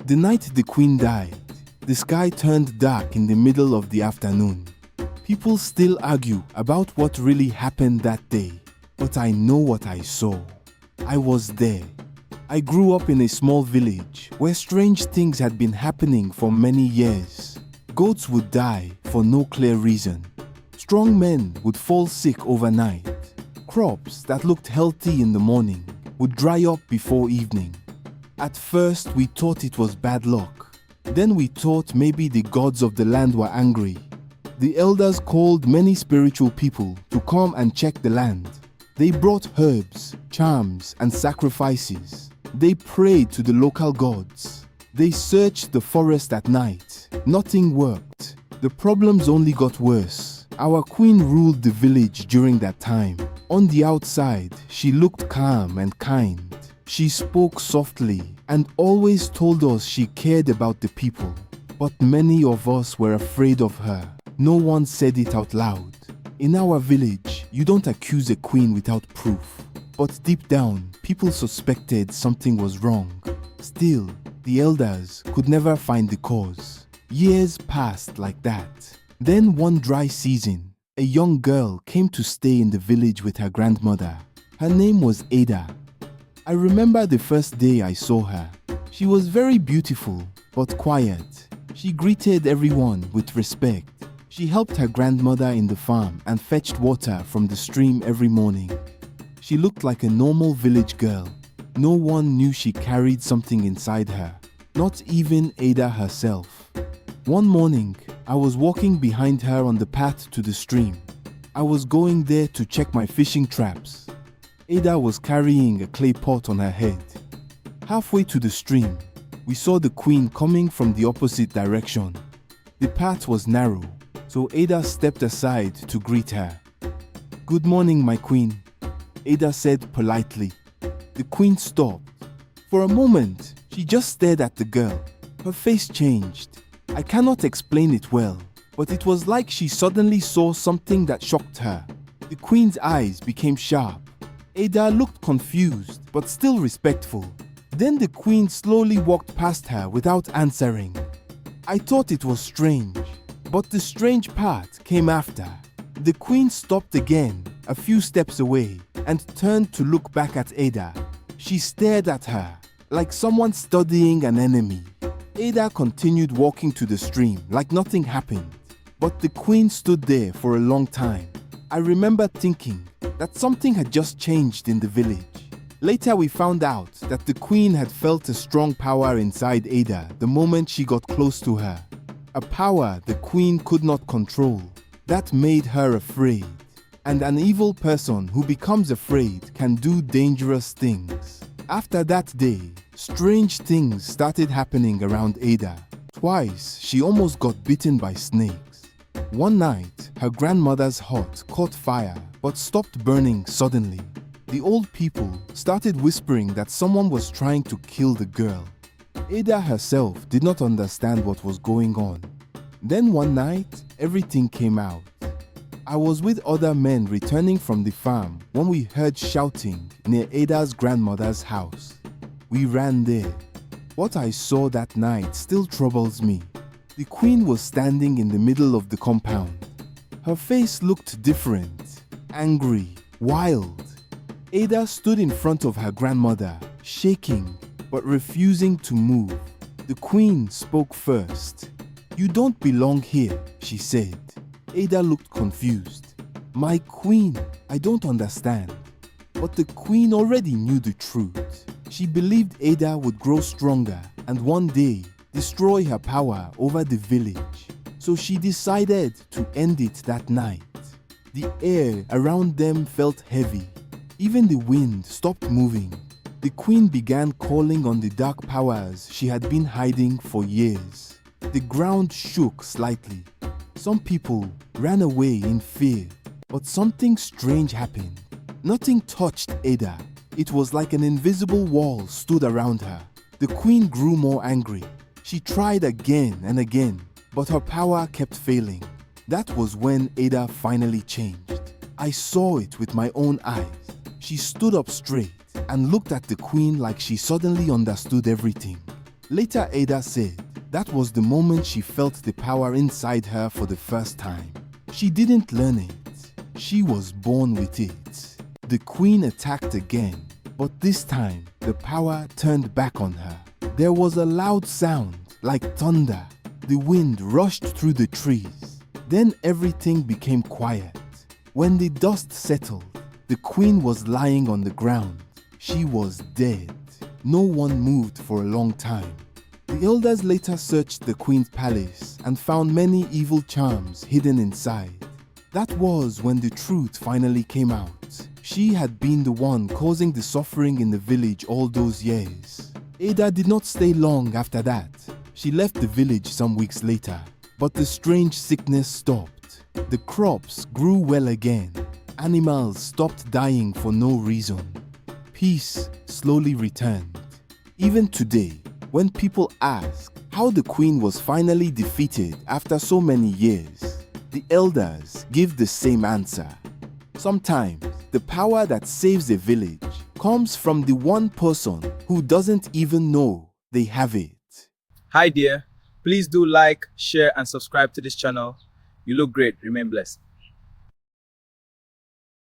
The night the queen died, the sky turned dark in the middle of the afternoon. People still argue about what really happened that day, but I know what I saw. I was there. I grew up in a small village where strange things had been happening for many years. Goats would die for no clear reason. Strong men would fall sick overnight. Crops that looked healthy in the morning would dry up before evening. At first, we thought it was bad luck. Then we thought maybe the gods of the land were angry. The elders called many spiritual people to come and check the land. They brought herbs, charms, and sacrifices. They prayed to the local gods. They searched the forest at night. Nothing worked. The problems only got worse. Our queen ruled the village during that time. On the outside, she looked calm and kind. She spoke softly and always told us she cared about the people. But many of us were afraid of her. No one said it out loud. In our village, you don't accuse a queen without proof. But deep down, people suspected something was wrong. Still, the elders could never find the cause. Years passed like that. Then one dry season, a young girl came to stay in the village with her grandmother. Her name was Ada. I remember the first day I saw her. She was very beautiful, but quiet. She greeted everyone with respect. She helped her grandmother in the farm and fetched water from the stream every morning. She looked like a normal village girl. No one knew she carried something inside her, not even Ada herself. One morning, I was walking behind her on the path to the stream. I was going there to check my fishing traps. Ada was carrying a clay pot on her head. Halfway to the stream, we saw the queen coming from the opposite direction. The path was narrow, so Ada stepped aside to greet her. "Good morning, my queen," Ada said politely. The queen stopped. For a moment, she just stared at the girl. Her face changed. I cannot explain it well, but it was like she suddenly saw something that shocked her. The queen's eyes became sharp. Ada looked confused, but still respectful. Then the queen slowly walked past her without answering. I thought it was strange, but the strange part came after. The queen stopped again, a few steps away, and turned to look back at Ada. She stared at her, like someone studying an enemy. Ada continued walking to the stream like nothing happened, but the queen stood there for a long time. I remember thinking that something had just changed in the village. Later we found out that the queen had felt a strong power inside Ada the moment she got close to her. A power the queen could not control. That made her afraid. And an evil person who becomes afraid can do dangerous things. After that day, strange things started happening around Ada. Twice, she almost got bitten by snakes. One night, her grandmother's hut caught fire but stopped burning suddenly. The old people started whispering that someone was trying to kill the girl. Ada herself did not understand what was going on. Then one night, everything came out. I was with other men returning from the farm when we heard shouting near Ada's grandmother's house. We ran there. What I saw that night still troubles me. The queen was standing in the middle of the compound. Her face looked different, angry, wild. Ada stood in front of her grandmother, shaking but refusing to move. The queen spoke first. "You don't belong here," she said. Ada looked confused. "My queen, I don't understand." But the queen already knew the truth. She believed Ada would grow stronger and one day destroy her power over the village. So she decided to end it that night. The air around them felt heavy. Even the wind stopped moving. The queen began calling on the dark powers she had been hiding for years. The ground shook slightly. Some people ran away in fear, but something strange happened. Nothing touched Ada. It was like an invisible wall stood around her. The queen grew more angry. She tried again and again, but her power kept failing. That was when Ada finally changed. I saw it with my own eyes. She stood up straight and looked at the queen like she suddenly understood everything. Later, Ada said that was the moment she felt the power inside her for the first time. She didn't learn it, she was born with it. The queen attacked again, but this time the power turned back on her. There was a loud sound like thunder. The wind rushed through the trees. Then everything became quiet. When the dust settled, the queen was lying on the ground. She was dead. No one moved for a long time. The elders later searched the queen's palace and found many evil charms hidden inside. That was when the truth finally came out. She had been the one causing the suffering in the village all those years. Ada did not stay long after that. She left the village some weeks later, but the strange sickness stopped. The crops grew well again. Animals stopped dying for no reason. Peace slowly returned. Even today, when people ask how the queen was finally defeated after so many years, the elders give the same answer. Sometimes, the power that saves a village comes from the one person who doesn't even know they have it. Hi dear, please do like, share and subscribe to this channel. You look great. Remain blessed.